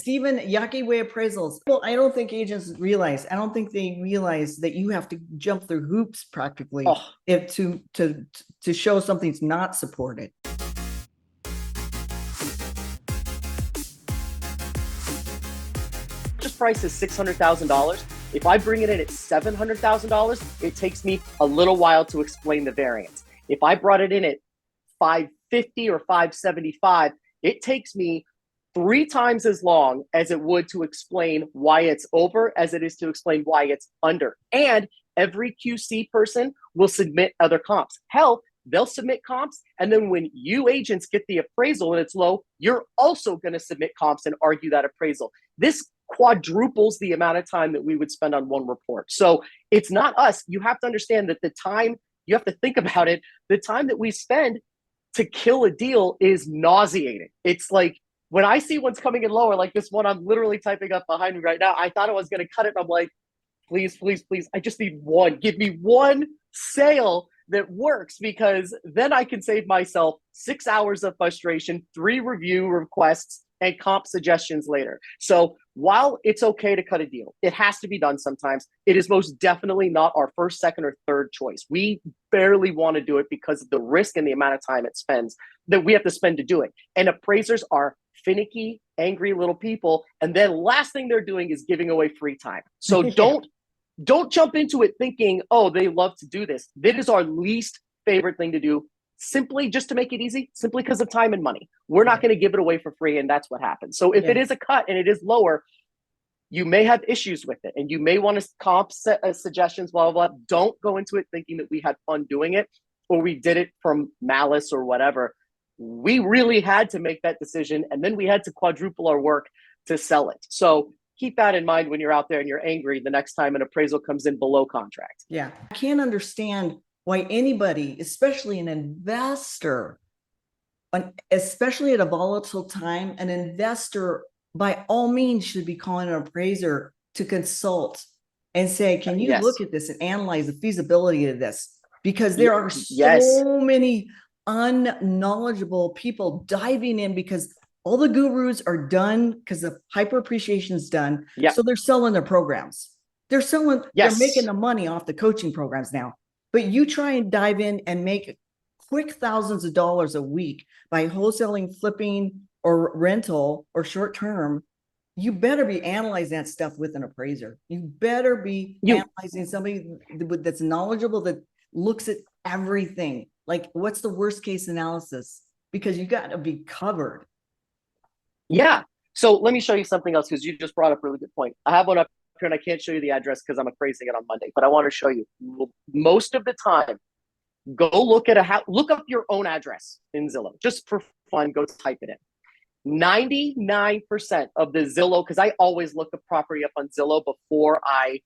Stephen, Yawkey way appraisals. Well, I don't think agents realize. I don't think they realize that you have to jump through hoops practically if to show something's not supported. Just price is $600,000. If I bring it in at $700,000, it takes me a little while to explain the variance. If I brought it in at $550 or $575, it takes me 3 times as long as it would to explain why it's over as it is to explain why it's under. And every QC person will submit other comps. Hell, they'll submit comps, and then when you agents get the appraisal and it's low, you're also going to submit comps and argue that appraisal. This quadruples the amount of time that we would spend on one report. So it's not us. You have to understand that the time, you have to think about it, the time that we spend to kill a deal is nauseating. It's like, when I see one's coming in lower, like this one I'm literally typing up behind me right now, I thought I was going to cut it. And I'm like, please, please, please. I just need one. Give me one sale that works, because then I can save myself 6 hours of frustration, 3 review requests, and comp suggestions later. So while it's okay to cut a deal, it has to be done sometimes. It is most definitely not our first, second, or third choice. We barely want to do it because of the risk and the amount of time it spends that we have to spend to do it. And appraisers are finicky, angry little people. And then last thing they're doing is giving away free time. So don't jump into it thinking, oh, they love to do this. That is our least favorite thing to do, simply just to make it easy, simply because of time and money. We're not going to give it away for free, and that's what happens. So if it is a cut and it is lower, you may have issues with it, and you may want to comp suggestions, blah, blah, blah. Don't go into it thinking that we had fun doing it or we did it from malice or whatever. We really had to make that decision, and then we had to quadruple our work to sell it. So keep that in mind when you're out there and you're angry the next time an appraisal comes in below contract. Yeah. I can't understand why anybody, especially an investor, especially at a volatile time, an investor by all means should be calling an appraiser to consult and say, can you look at this and analyze the feasibility of this? Because there are so many unknowledgeable people diving in because all the gurus are done because the hyper appreciation is done. So they're selling their programs. They're selling, they're making the money off the coaching programs now. But you try and dive in and make quick thousands of dollars a week by wholesaling, flipping, or rental or short term. You better be analyzing that stuff with an appraiser. You better be analyzing somebody that's knowledgeable, that looks at everything. Like, what's the worst case analysis? Because you got to be covered. Yeah. So let me show you something else, because you just brought up a really good point. I have one up here and I can't show you the address because I'm appraising it on Monday, but I want to show you. Most of the time, go look at look up your own address in Zillow, just for fun. Go type it in. 99% of the Zillow, because I always look the property up on Zillow before I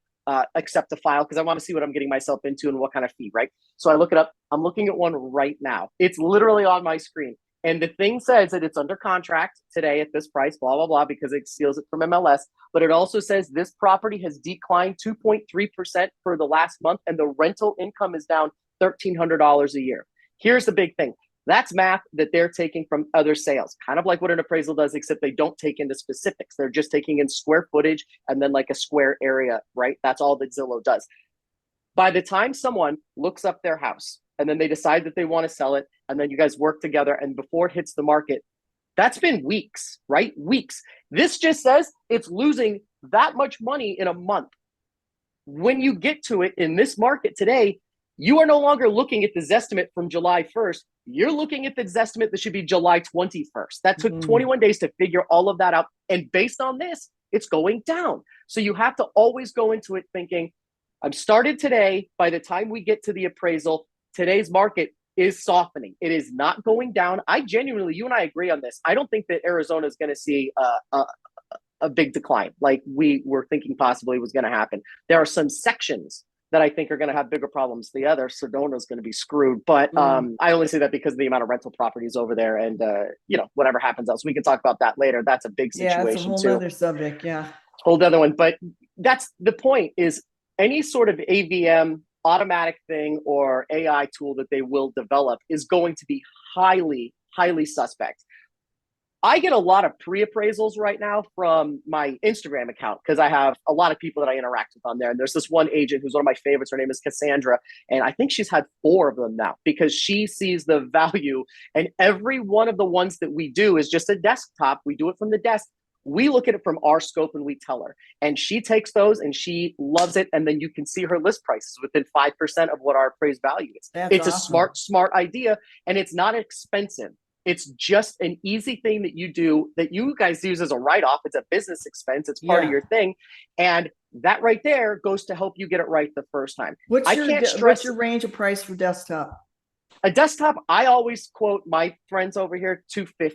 accept the file, because I want to see what I'm getting myself into and what kind of fee, right? So I look it up. I'm looking at one right now. It's literally on my screen. And the thing says that it's under contract today at this price, blah, blah, blah, because it steals it from MLS. But it also says this property has declined 2.3% for the last month, and the rental income is down $1,300 a year. Here's the big thing. That's math that they're taking from other sales, kind of like what an appraisal does, except they don't take into specifics. They're just taking in square footage and then like a square area, right? That's all that Zillow does. By the time someone looks up their house and then they decide that they want to sell it, and then you guys work together, and before it hits the market, that's been weeks, right? Weeks. This just says it's losing that much money in a month. When you get to it in this market today, you are no longer looking at the Zestimate from July 1st. You're looking at the Zestimate that should be July 21st. That took 21 days to figure all of that out. And based on this, it's going down. So you have to always go into it thinking, I've started today. By the time we get to the appraisal, today's market is softening. It is not going down. I genuinely, you and I agree on this. I don't think that Arizona is going to see a big decline like we were thinking possibly was going to happen. There are some sections that I think are going to have bigger problems. The other, Sedona, is going to be screwed. But I only say that because of the amount of rental properties over there, and whatever happens else, we can talk about that later. That's a big situation. Yeah, it's a whole other subject. Yeah, whole other one. But that's the point: is any sort of AVM automatic thing or AI tool that they will develop is going to be highly, highly suspect. I get a lot of pre-appraisals right now from my Instagram account because I have a lot of people that I interact with on there. And there's this one agent who's one of my favorites. Her name is Cassandra. And I think she's had 4 of them now because she sees the value. And every one of the ones that we do is just a desktop. We do it from the desk. We look at it from our scope and we tell her. And she takes those and she loves it. And then you can see her list prices within 5% of what our appraised value is. It's awesome. a smart idea, and it's not expensive. It's just an easy thing that you do that you guys use as a write-off. It's a business expense. It's part of your thing. And that right there goes to help you get it right the first time. What's your range of price for desktop? A desktop, I always quote my friends over here, $250.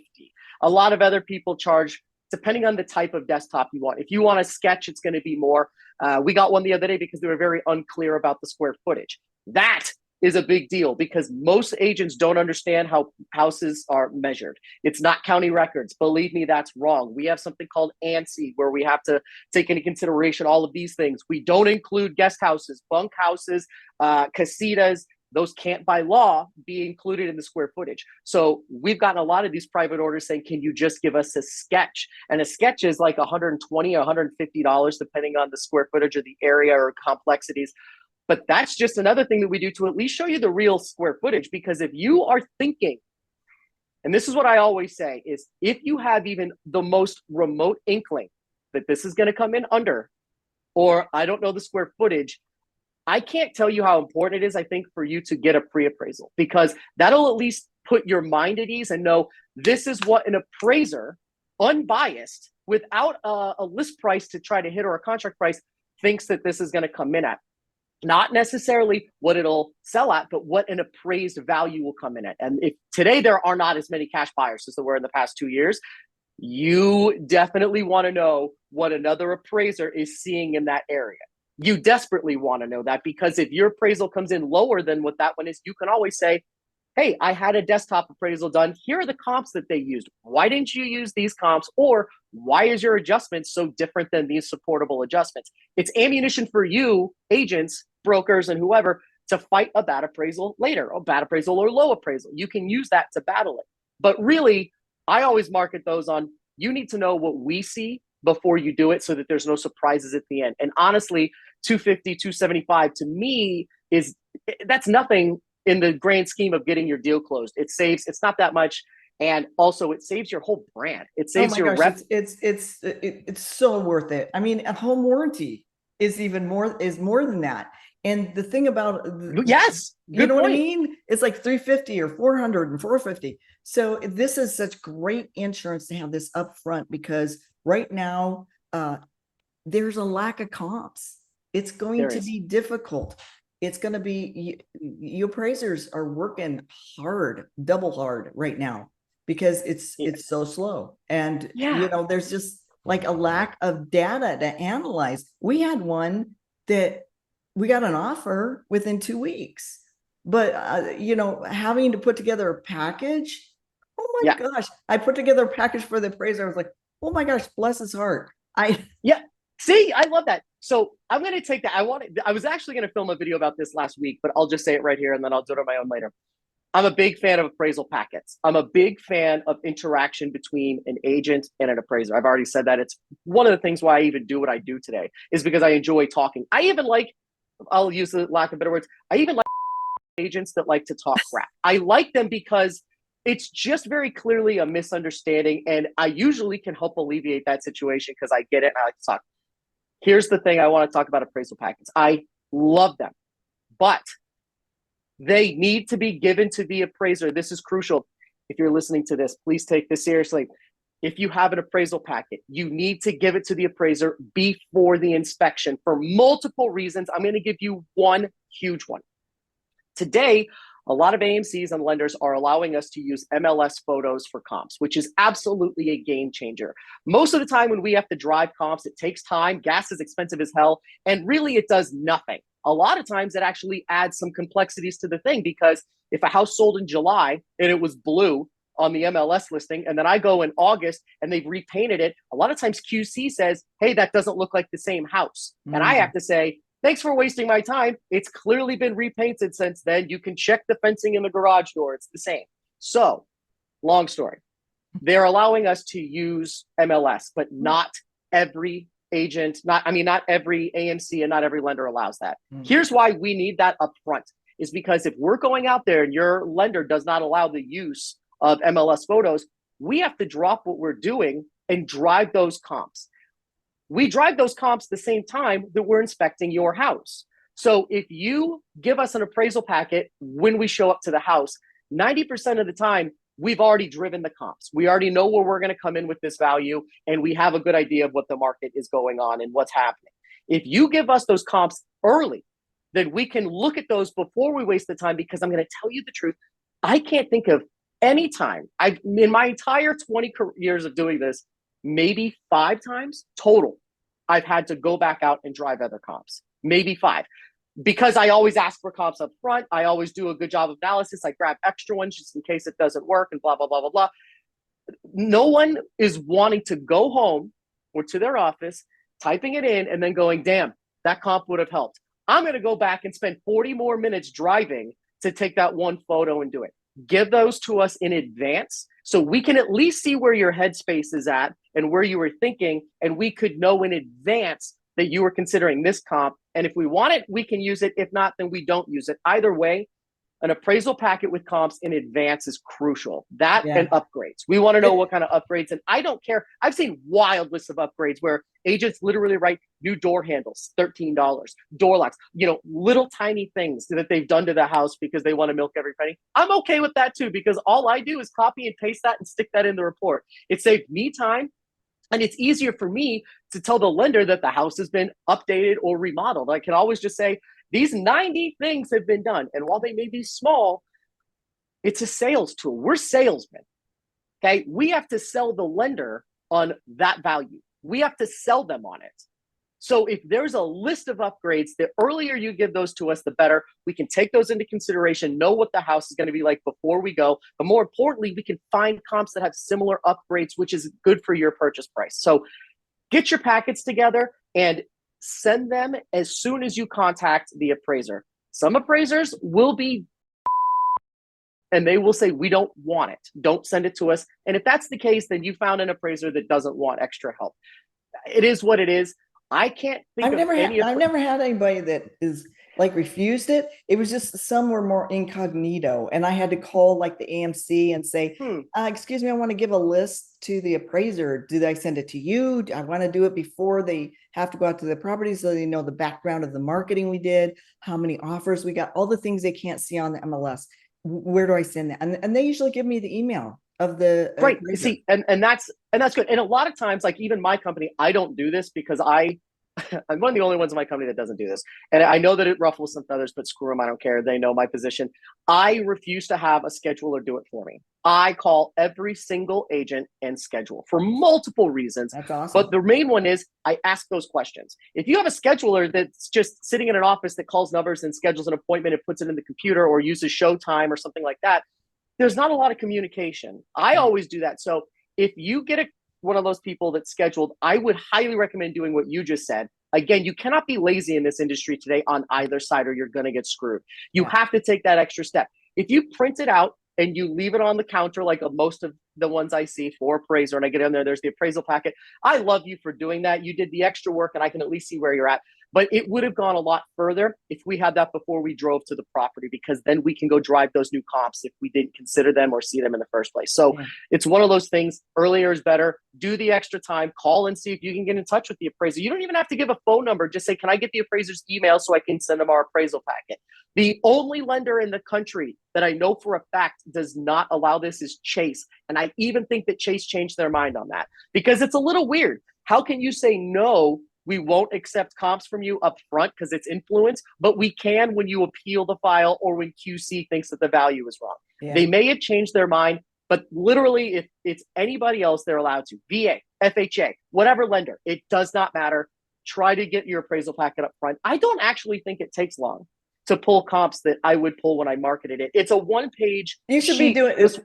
A lot of other people charge, depending on the type of desktop you want. If you want a sketch, it's going to be more. We got one the other day because they were very unclear about the square footage. That is a big deal because most agents don't understand how houses are measured. It's not county records. Believe me, that's wrong. We have something called ANSI where we have to take into consideration all of these things. We don't include guest houses, bunk houses, casitas. Those can't by law be included in the square footage. So we've gotten a lot of these private orders saying, can you just give us a sketch? And a sketch is like $120, $150, depending on the square footage or the area or complexities. But that's just another thing that we do to at least show you the real square footage. Because if you are thinking, and this is what I always say, is if you have even the most remote inkling that this is going to come in under, or I don't know the square footage, I can't tell you how important it is, I think, for you to get a pre-appraisal, because that'll at least put your mind at ease and know this is what an appraiser, unbiased, without a list price to try to hit or a contract price, thinks that this is going to come in at. Not necessarily what it'll sell at, but what an appraised value will come in at. And if today there are not as many cash buyers as there were in the past 2 years, you definitely want to know what another appraiser is seeing in that area. You desperately want to know that, because if your appraisal comes in lower than what that one is, you can always say, hey, I had a desktop appraisal done. Here are the comps that they used. Why didn't you use these comps? Or why is your adjustment so different than these supportable adjustments? It's ammunition for you, agents, brokers, and whoever, to fight a bad appraisal later, a bad appraisal or low appraisal. You can use that to battle it. But really, I always market those on, you need to know what we see before you do it so that there's no surprises at the end. And honestly, 250, 275 to me that's nothing in the grand scheme of getting your deal closed. It's not that much. And also it saves your whole brand. It saves your rep. It's so worth it. I mean, a home warranty is more than that. And the thing about, yes, you know what I mean? It's like 350 or 400 and 450. So this is such great insurance to have this up front, because right now there's a lack of comps. It's going to be difficult. It's going to be, you appraisers are working hard, double hard right now, because it's so slow. And, there's just like a lack of data to analyze. We had one that we got an offer within 2 weeks, but, having to put together a package. Oh my gosh. I put together a package for the appraiser. I was like, oh my gosh, bless his heart. See, I love that. So I'm going to take that. I was actually going to film a video about this last week, but I'll just say it right here and then I'll do it on my own later. I'm a big fan of appraisal packets. I'm a big fan of interaction between an agent and an appraiser. I've already said that. It's one of the things why I even do what I do today, is because I enjoy talking. I even like, I'll use the lack of better words, I even like agents that like to talk crap. I like them because it's just very clearly a misunderstanding, and I usually can help alleviate that situation because I get it and I like to talk. Here's the thing I want to talk about appraisal packets. I love them, but they need to be given to the appraiser. This is crucial. If you're listening to this, please take this seriously. If you have an appraisal packet, you need to give it to the appraiser before the inspection for multiple reasons. I'm going to give you one huge one. Today, a lot of AMCs and lenders are allowing us to use MLS photos for comps, which is absolutely a game changer. Most of the time when we have to drive comps, it takes time, gas is expensive as hell, and really it does nothing. A lot of times it actually adds some complexities to the thing, because if a house sold in July and it was blue on the MLS listing, and then I go in August and they've repainted it, a lot of times QC says, hey, that doesn't look like the same house. And I have to say, thanks for wasting my time. It's clearly been repainted since then. You can check the fencing in the garage door. It's the same. So, long story. they're allowing us to use MLS, but not every agent, not every ANSI and not every lender allows that. Here's why we need that up front, is because if we're going out there and your lender does not allow the use of MLS photos, we have to drop what we're doing and drive those comps. We drive those comps the same time that we're inspecting your house. So if you give us an appraisal packet when we show up to the house, 90% of the time, we've already driven the comps. We already know where we're going to come in with this value, and we have a good idea of what the market is going on and what's happening. If you give us those comps early, then we can look at those before we waste the time, because I'm going to tell you the truth. I can't think of any time, in my entire 20 years of doing this, maybe 5 times total, I've had to go back out and drive other comps, maybe 5. Because I always ask for comps up front. I always do a good job of analysis. I grab extra ones just in case it doesn't work and blah, blah, blah, blah, blah. No one is wanting to go home or to their office, typing it in and then going, damn, that comp would have helped. I'm going to go back and spend 40 more minutes driving to take that one photo and do it. Give those to us in advance so we can at least see where your headspace is at and where you were thinking, and we could know in advance that you were considering this comp. And if we want it, we can use it. If not, then we don't use it. Either way, an appraisal packet with comps in advance is crucial. That and upgrades. We want to know what kind of upgrades. And I don't care. I've seen wild lists of upgrades where agents literally write new door handles, $13, door locks, little tiny things that they've done to the house because they want to milk every penny. I'm okay with that too, because all I do is copy and paste that and stick that in the report. It saved me time. And it's easier for me to tell the lender that the house has been updated or remodeled. I can always just say, these 90 things have been done. And while they may be small, it's a sales tool. We're salesmen, okay? We have to sell the lender on that value. We have to sell them on it. So if there's a list of upgrades, the earlier you give those to us, the better. We can take those into consideration, know what the house is going to be like before we go. But more importantly, we can find comps that have similar upgrades, which is good for your purchase price. So get your packets together and send them as soon as you contact the appraiser. Some appraisers will be, and they will say, we don't want it. Don't send it to us. And if that's the case, then you found an appraiser that doesn't want extra help. It is what it is. I can't think I've never had anybody that is like refused it. It was just some were more incognito, and I had to call like the AMC and say, excuse me, I want to give a list to the appraiser. Do I send it to you? I want to do it before they have to go out to the property so they know the background of the marketing we did, how many offers we got, all the things they can't see on the MLS. Where do I send that? And they usually give me the email of the right. appraiser. See, and that's good. And a lot of times, like even my company, I don't do this because I'm one of the only ones in my company that doesn't do this. And I know that it ruffles some feathers, but screw them. I don't care. They know my position. I refuse to have a scheduler do it for me. I call every single agent and schedule for multiple reasons. That's awesome. But the main one is I ask those questions. If you have a scheduler that's just sitting in an office that calls numbers and schedules an appointment and puts it in the computer or uses Showtime or something like that, there's not a lot of communication. I always do that. So if you get one of those people that's scheduled, I would highly recommend doing what you just said. Again, you cannot be lazy in this industry today on either side or you're going to get screwed. You have to take that extra step. If you print it out and you leave it on the counter, like most of the ones I see for appraiser, and I get in there's the appraisal packet. I love you for doing that. You did the extra work and I can at least see where you're at. But it would have gone a lot further if we had that before we drove to the property, because then we can go drive those new comps if we didn't consider them or see them in the first place. So it's one of those things. Earlier is better. Do the extra time. Call and see if you can get in touch with the appraiser. You don't even have to give a phone number. Just say, can I get the appraiser's email so I can send them our appraisal packet? The only lender in the country that I know for a fact does not allow this is Chase. And I even think that Chase changed their mind on that, because it's a little weird. How can you say no? We won't accept comps from you up front because it's influence, but we can when you appeal the file or when QC thinks that the value is wrong. They may have changed their mind, but literally if it's anybody else, they're allowed to. VA, FHA, whatever lender, it does not matter. Try to get your appraisal packet up front. I don't actually think it takes long to pull comps that I would pull when I marketed it. It's a one-page You should be doing this.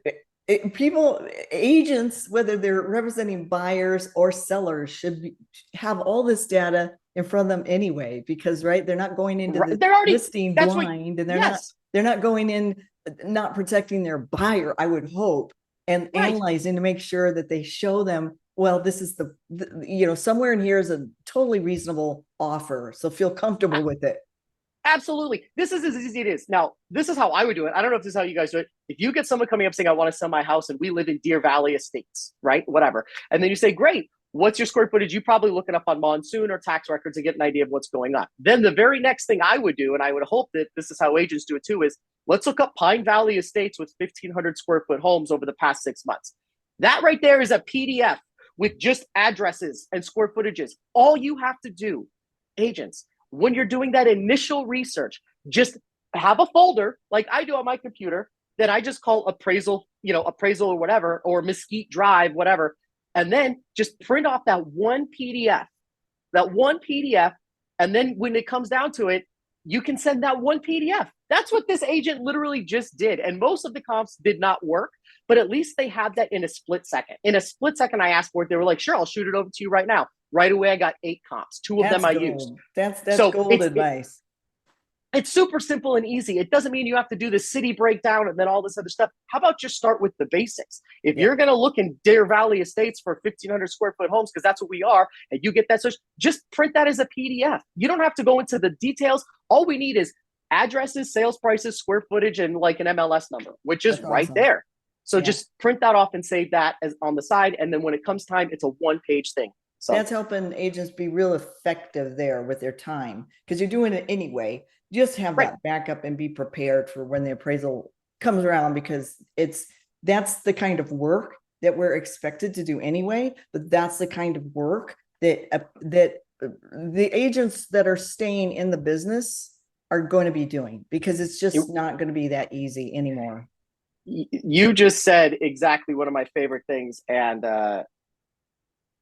Agents, whether they're representing buyers or sellers, should have all this data in front of them anyway, because they're not going into the listing blind, and they're not going in not protecting their buyer, I would hope, and Right. analyzing to make sure that they show them, well, this is somewhere in here is a totally reasonable offer. So feel comfortable with it. Absolutely. This is as easy as it is. Now, this is how I would do it. I don't know if this is how you guys do it. If you get someone coming up saying, I want to sell my house and we live in Deer Valley Estates, right? Whatever. And then you say, great, what's your square footage? You probably look it up on Monsoon or tax records and get an idea of what's going on. Then the very next thing I would do, and I would hope that this is how agents do it too, is let's look up Pine Valley Estates with 1,500 square foot homes over the past 6 months. That right there is a PDF with just addresses and square footages. All you have to do, agents, when you're doing that initial research, just have a folder like I do on my computer that I just call appraisal, appraisal or whatever, or Mesquite Drive, whatever. And then just print off that one PDF. And then when it comes down to it, you can send that one PDF. That's what this agent literally just did. And most of the comps did not work, but at least they had that in a split second. In a split second, I asked for it. They were like, sure, I'll shoot it over to you right now. Right away, I got 8 comps. 2 of them I used. That's So gold advice. It's super simple and easy. It doesn't mean you have to do the city breakdown and then all this other stuff. How about just start with the basics? If you're going to look in Deer Valley Estates for 1,500 square foot homes, because that's what we are, and you get that search, just print that as a PDF. You don't have to go into the details. All we need is addresses, sales prices, square footage, and like an MLS number, which is right there. So just print that off and save that as on the side. And then when it comes time, it's a one-page thing. So that's helping agents be real effective there with their time, because you're doing it anyway. Just have that backup and be prepared for when the appraisal comes around, because that's the kind of work that we're expected to do anyway. But that's the kind of work that the agents that are staying in the business are going to be doing, because it's just not going to be that easy anymore. You just said exactly one of my favorite things. And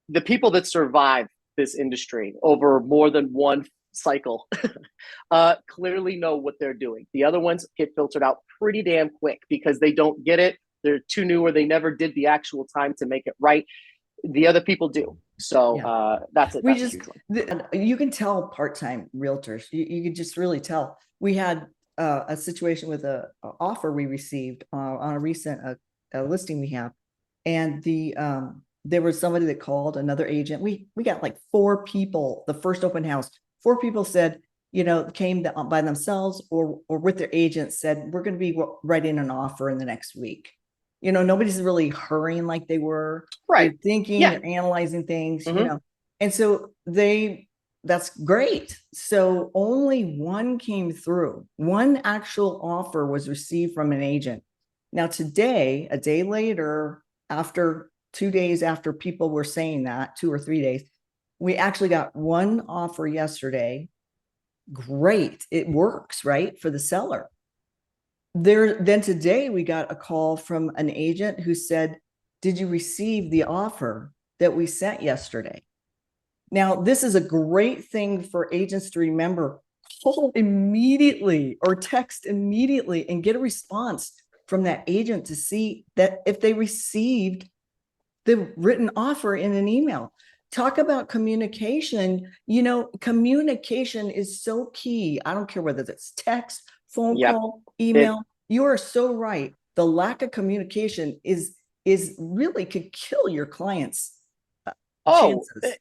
the people that survive this industry over more than one cycle clearly know what they're doing. The other ones get filtered out pretty damn quick because they don't get it. They're too new, or they never did the actual time to make it right. The other people do. So that's it. You can tell part-time realtors. You can just really tell. We had a situation with a offer we received on a recent listing we have, and there was somebody that called another agent. We got like 4 people the first open house. 4 people said, came by themselves or with their agent, said, we're going to be writing an offer in the next week. Nobody's really hurrying like they were. Right. They're thinking, they're analyzing things, and so that's great. So only one came through. One actual offer was received from an agent. Now today, a day later, after 2 days after people were saying that, 2 or 3 days, we actually got one offer yesterday. Great. It works, right, for the seller. Then today we got a call from an agent who said, did you receive the offer that we sent yesterday? Now, this is a great thing for agents to remember. Call immediately or text immediately and get a response from that agent to see that if they received the written offer in an email. Talk about communication. Communication is so key. I don't care whether it's text, phone call, email. You are so right. The lack of communication is really could kill your clients' chances.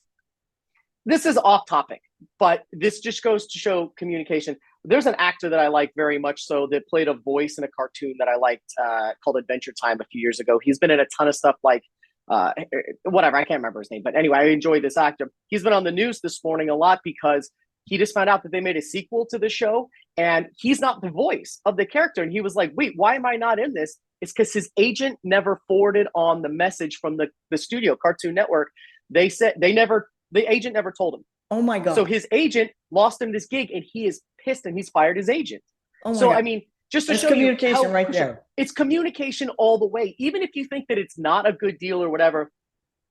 This is off topic, but this just goes to show communication. There's an actor that I like very much so that played a voice in a cartoon that I liked called Adventure Time a few years ago. He's been in a ton of stuff like whatever, I can't remember his name, but anyway, I enjoy this actor. He's been on the news this morning a lot because he just found out that they made a sequel to the show and he's not the voice of the character. And he was like, wait, why am I not in this? It's because his agent never forwarded on the message from the studio, Cartoon Network. They said the agent never told him. Oh my God. So his agent lost him this gig and he is pissed and he's fired his agent. Oh my God. I mean, just to show communication you how right there. It's communication all the way. Even if you think that it's not a good deal or whatever,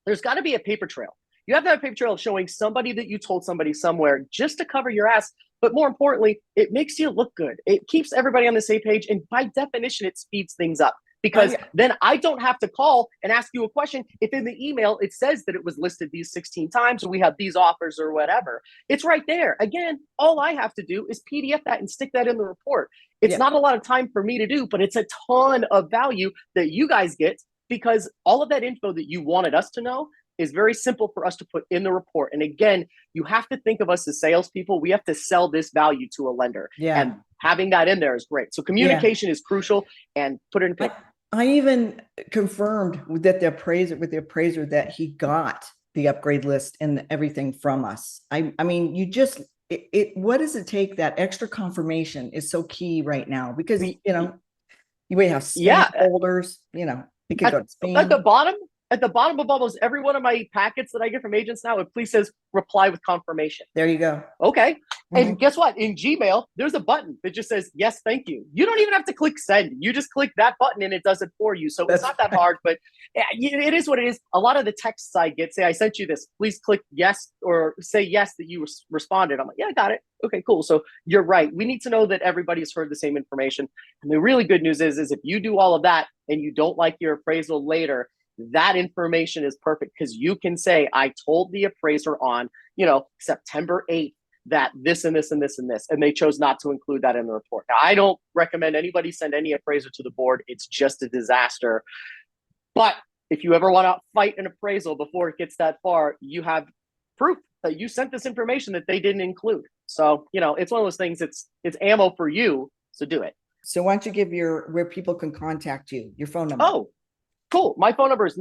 there's got to be a paper trail. You have to have a paper trail showing somebody that you told somebody somewhere just to cover your ass. But more importantly, it makes you look good. It keeps everybody on the same page. And by definition, it speeds things up. Because then I don't have to call and ask you a question if in the email it says that it was listed these 16 times or we have these offers or whatever. It's right there. Again, all I have to do is PDF that and stick that in the report. It's not a lot of time for me to do, but it's a ton of value that you guys get because all of that info that you wanted us to know is very simple for us to put in the report. And again, you have to think of us as salespeople. We have to sell this value to a lender. Yeah. And having that in there is great. So communication is crucial, and put it in paper. I even confirmed that the appraiser that he got the upgrade list and everything from us. I mean, you just, what does it take? That extra confirmation is so key right now, because, you know, you may have spam folders, you know, it could go to spam. At the bottom of almost every one of my packets that I get from agents now, it please says reply with confirmation. There you go. Okay. And guess what? In Gmail, there's a button that just says, yes, thank you. You don't even have to click send. You just click that button and it does it for you. So it's not that hard, but it is what it is. A lot of the texts I get say, I sent you this, please click yes, or say yes that you responded. I'm like, yeah, I got it. Okay, cool. So you're right. We need to know that everybody has heard the same information. And the really good news is if you do all of that and you don't like your appraisal later, that information is perfect, because you can say, I told the appraiser on, you know, September 8th that this and this and this and this, and they chose not to include that in the report. Now, I don't recommend anybody send any appraiser to the board. It's just a disaster. But if you ever want to fight an appraisal before it gets that far, you have proof that you sent this information that they didn't include. So, you know, it's one of those things, it's ammo for you, so do it. So why don't you give where people can contact you, your phone number? Oh, cool. My phone number is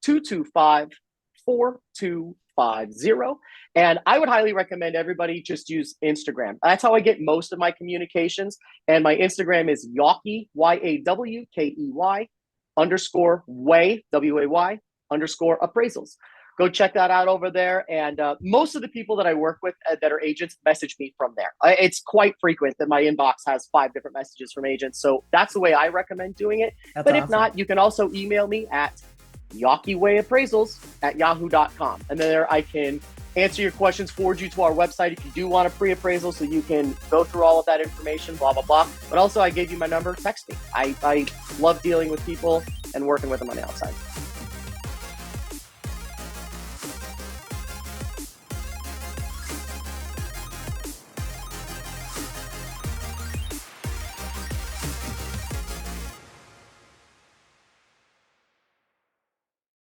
928-225-4250. And I would highly recommend everybody just use Instagram. That's how I get most of my communications. And my Instagram is Yawkey, YAWKEY _way, WAY _appraisals. Go check that out over there. And most of the people that I work with that are agents message me from there. It's quite frequent that my inbox has 5 different messages from agents. So that's the way I recommend doing it. That's but awesome. If not, you can also email me at yawkeywayappraisals@yahoo.com. And there I can answer your questions, forward you to our website if you do want a pre-appraisal, so you can go through all of that information, blah, blah, blah. But also I gave you my number, text me. I love dealing with people and working with them on the outside.